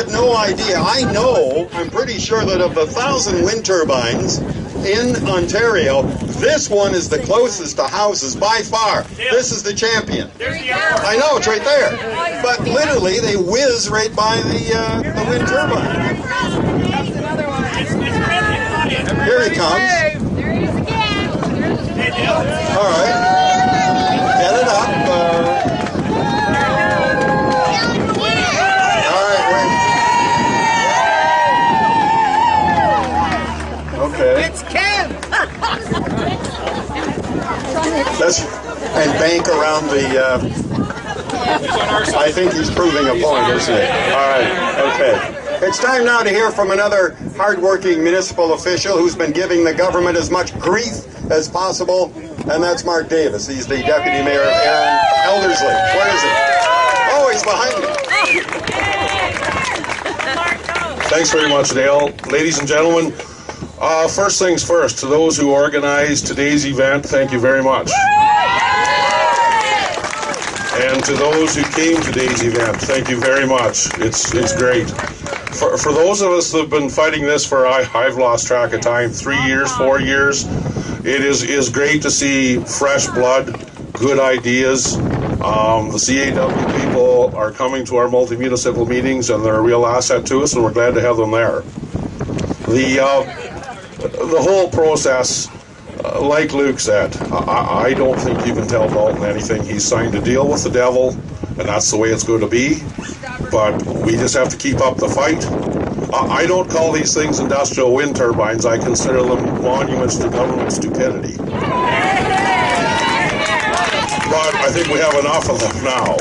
had no idea. I'm pretty sure that of the 1,000 wind turbines in Ontario, this one is the closest to houses by far. This is the champion. I know, it's right there. But literally, they whiz right by the wind turbine. Here he comes. There he is again. All right. Get it up. All right, wait. Okay. It's Ken. And bank around the... I think he's proving a point, isn't he? All right, okay. It's time now to hear from another hardworking municipal official who's been giving the government as much grief as possible, and that's Mark Davis. He's the Deputy Mayor of Elderslie. Where is he? Oh, he's behind me. Thanks very much, Dale. Ladies and gentlemen, first things first, to those who organized today's event, thank you very much. And to those who came to today's event, thank you very much. It's great. For those of us that have been fighting this for, I've lost track of time, 3 years, 4 years, it is great to see fresh blood, good ideas. The CAW people are coming to our multi-municipal meetings, and they're a real asset to us, and we're glad to have them there. The whole process, like Luke said, I don't think you can tell Dalton anything. He's signed a deal with the devil, and that's the way it's going to be. But we just have to keep up the fight. I don't call these things industrial wind turbines. I consider them monuments to government stupidity. But I think we have enough of them now.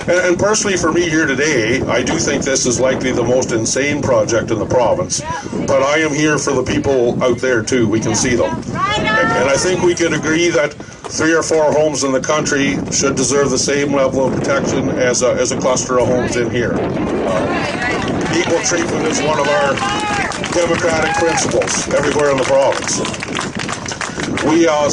And personally, for me here today, I do think this is likely the most insane project in the province. But I am here for the people out there too. We can see them. And I think we can agree that 3 or 4 homes in the country should deserve the same level of protection as a cluster of homes in here. Equal treatment is one of our democratic principles everywhere in the province.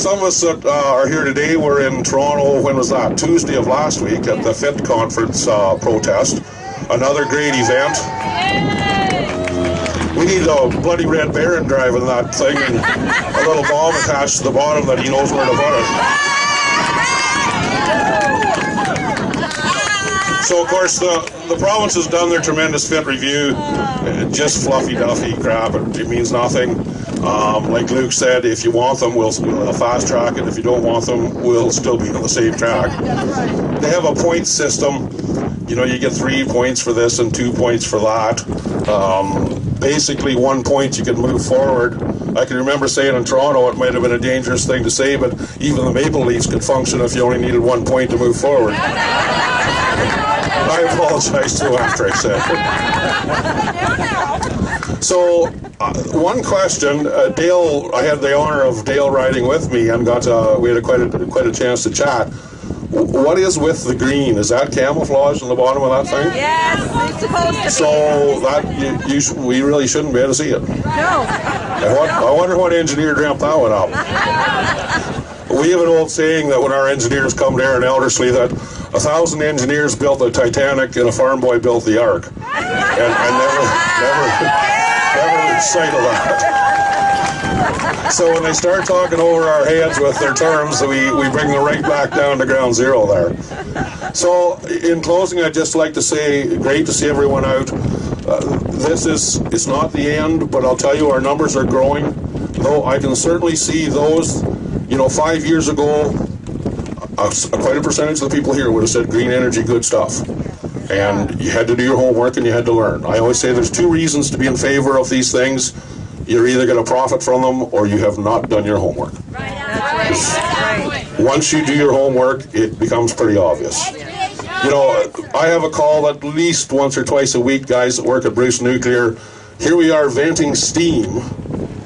Some of us that are here today were in Toronto, when was that? Tuesday of last week at the FIT conference protest. Another great event. We need a bloody red Baron driving that thing and a little bomb attached to the bottom that he knows where to put it. So, of course, the province has done their tremendous FIT review. Just fluffy-duffy crap. It means nothing. Like Luke said, if you want them, we'll fast track it. If you don't want them, we'll still be on the same track. They have a point system. You know, you get 3 points for this and 2 points for that. Basically, 1 point you can move forward. I can remember saying in Toronto it might have been a dangerous thing to say, but even the Maple Leafs could function if you only needed 1 point to move forward. I apologize to after I said it. So, one question, Dale, I had the honor of Dale riding with me and we had quite a chance to chat. What is with the green? Is that camouflage on the bottom of that thing? Yes, it's supposed to be. So that we really shouldn't be able to see it. No. I wonder what engineer dreamt that one up. We have an old saying that when our engineers come there in Elderslie that 1,000 engineers built the Titanic and a farm boy built the Ark. And never lose sight of that. So when they start talking over our heads with their terms, we bring them right back down to ground zero there. So in closing, I'd just like to say, great to see everyone out. It's not the end, but I'll tell you, our numbers are growing. Though I can certainly see those, 5 years ago, quite a percentage of the people here would have said green energy, good stuff. And you had to do your homework and you had to learn. I always say there's 2 reasons to be in favor of these things. You're either going to profit from them or you have not done your homework. Once you do your homework, it becomes pretty obvious. I have a call at least once or twice a week, guys that work at Bruce Nuclear. Here we are venting steam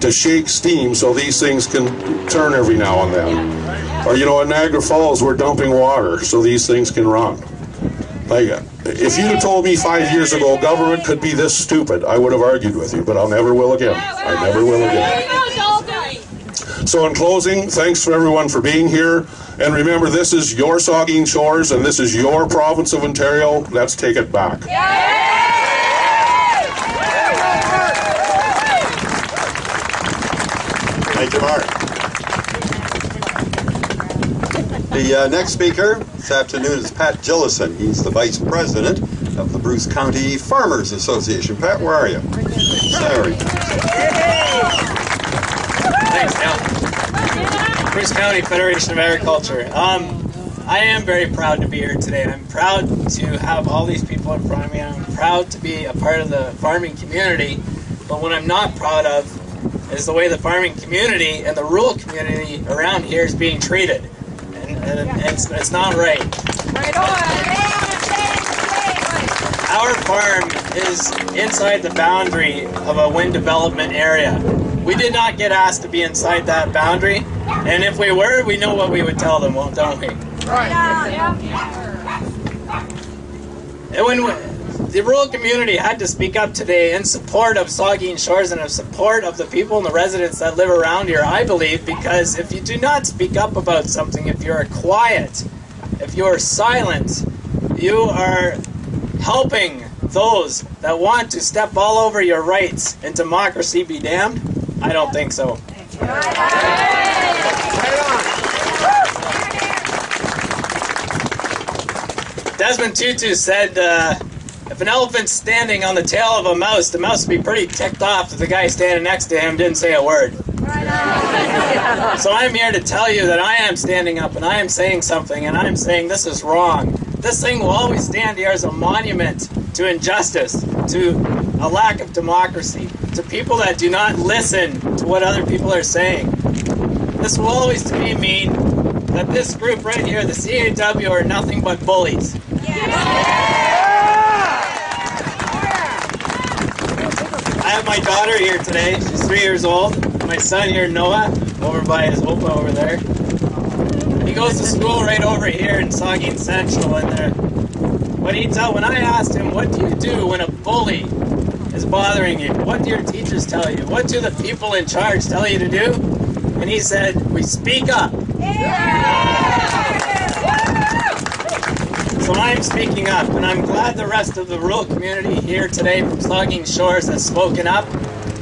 to shake steam so these things can turn every now and then. Or, at Niagara Falls, we're dumping water so these things can run. If you'd have told me 5 years ago government could be this stupid, I would have argued with you, but I never will again. I never will again. So in closing, thanks for everyone for being here. And remember, this is your Saugeen Shores, and this is your province of Ontario. Let's take it back. Thank you, Mark. The next speaker this afternoon is Pat Gillison. He's the Vice President of the Bruce County Farmers Association. Pat, where are you? Sorry. Thanks, Dale. Bruce County Federation of Agriculture. I am very proud to be here today. I'm proud to have all these people in front of me. I'm proud to be a part of the farming community. But what I'm not proud of is the way the farming community and the rural community around here is being treated. And it's not right. Right on. Our farm is inside the boundary of a wind development area. We did not get asked to be inside that boundary, and if we were, we know what we would tell them, don't we? Right. And when the rural community had to speak up today in support of Saugeen Shores and in support of the people and the residents that live around here, I believe, because if you do not speak up about something, if you're quiet, if you're silent, you are helping those that want to step all over your rights and democracy be damned. I don't think so. Desmond Tutu said, if an elephant's standing on the tail of a mouse, the mouse would be pretty ticked off if the guy standing next to him didn't say a word. So I'm here to tell you that I am standing up and I am saying something, and I'm saying this is wrong. This thing will always stand here as a monument to injustice, to a lack of democracy, to people that do not listen to what other people are saying. This will always to me mean that this group right here, the CAW, are nothing but bullies. I have my daughter here today. She's 3 years old. My son here, Noah, over by his opa over there. He goes to school right over here in Saugeen Central. And when I asked him, what do you do when a bully is bothering you? What do your teachers tell you? What do the people in charge tell you to do? And he said, we speak up. So I'm speaking up, and I'm glad the rest of the rural community here today from Saugeen Shores has spoken up,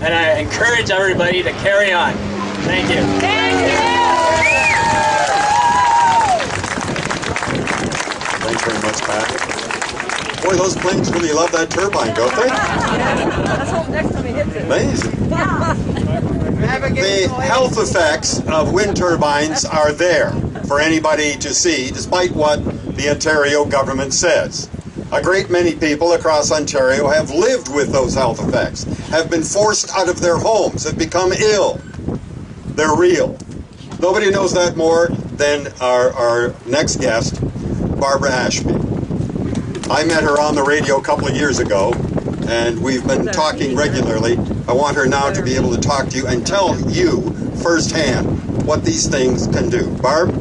and I encourage everybody to carry on. Thank you. Thank you. Thanks very much, Pat. Boy, those planes really love that turbine, don't they? Let's hope next time he hits it. Amazing. The health effects of wind turbines are there for anybody to see, despite what the Ontario government says. A great many people across Ontario have lived with those health effects, have been forced out of their homes, have become ill. They're real. Nobody knows that more than our next guest, Barbara Ashby. I met her on the radio a couple of years ago, and we've been talking regularly. I want her now to be able to talk to you and tell you firsthand what these things can do. Barb?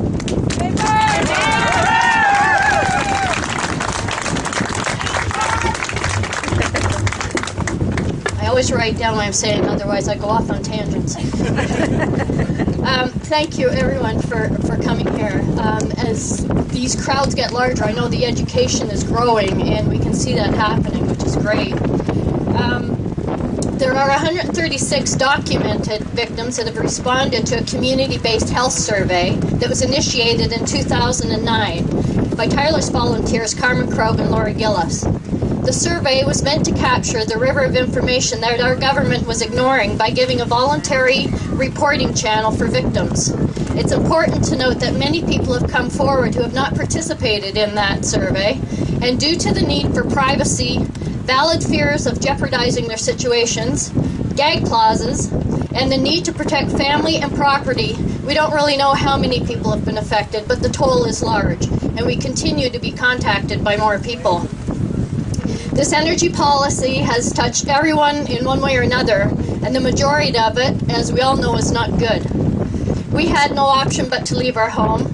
I always write down what I'm saying, otherwise I go off on tangents. Thank you everyone for coming here. As these crowds get larger, I know the education is growing and we can see that happening, which is great. There are 136 documented victims that have responded to a community-based health survey that was initiated in 2009 by tireless volunteers Carmen Crowe and Laura Gillis. The survey was meant to capture the river of information that our government was ignoring by giving a voluntary reporting channel for victims. It's important to note that many people have come forward who have not participated in that survey, and due to the need for privacy, valid fears of jeopardizing their situations, gag clauses, and the need to protect family and property, we don't really know how many people have been affected, but the toll is large, and we continue to be contacted by more people. This energy policy has touched everyone in one way or another, and the majority of it, as we all know, is not good. We had no option but to leave our home,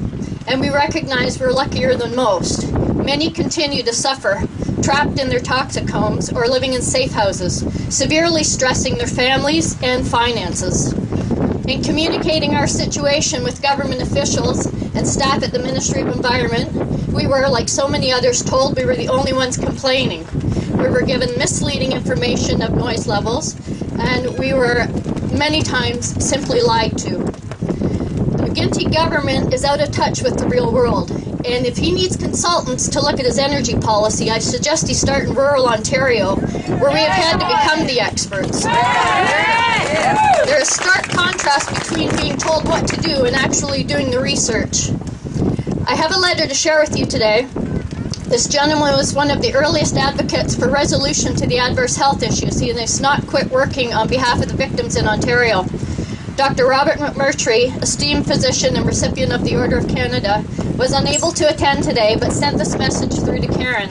and we recognize we're luckier than most. Many continue to suffer, trapped in their toxic homes or living in safe houses, severely stressing their families and finances. In communicating our situation with government officials and staff at the Ministry of Environment, we were, like so many others, told we were the only ones complaining. We were given misleading information of noise levels, and we were many times simply lied to. The McGuinty government is out of touch with the real world, and if he needs consultants to look at his energy policy, I suggest he start in rural Ontario, where we have had to become the experts. There is stark contrast between being told what to do and actually doing the research. I have a letter to share with you today. This gentleman was one of the earliest advocates for resolution to the adverse health issues. He has not quit working on behalf of the victims in Ontario. Dr. Robert McMurtry, esteemed physician and recipient of the Order of Canada, was unable to attend today but sent this message through to Karen.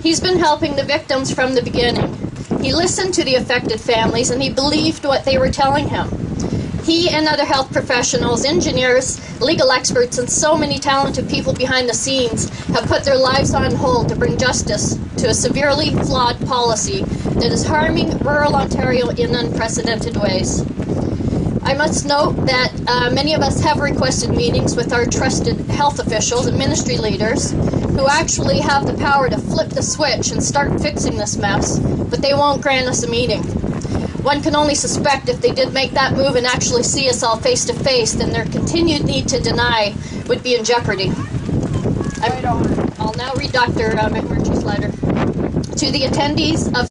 He's been helping the victims from the beginning. He listened to the affected families and he believed what they were telling him. He and other health professionals, engineers, legal experts, and so many talented people behind the scenes have put their lives on hold to bring justice to a severely flawed policy that is harming rural Ontario in unprecedented ways. I must note that many of us have requested meetings with our trusted health officials and ministry leaders who actually have the power to flip the switch and start fixing this mess, but they won't grant us a meeting. One can only suspect if they did make that move and actually see us all face to face, then their continued need to deny would be in jeopardy. I'll now read Dr. McMurtry's letter. To the attendees of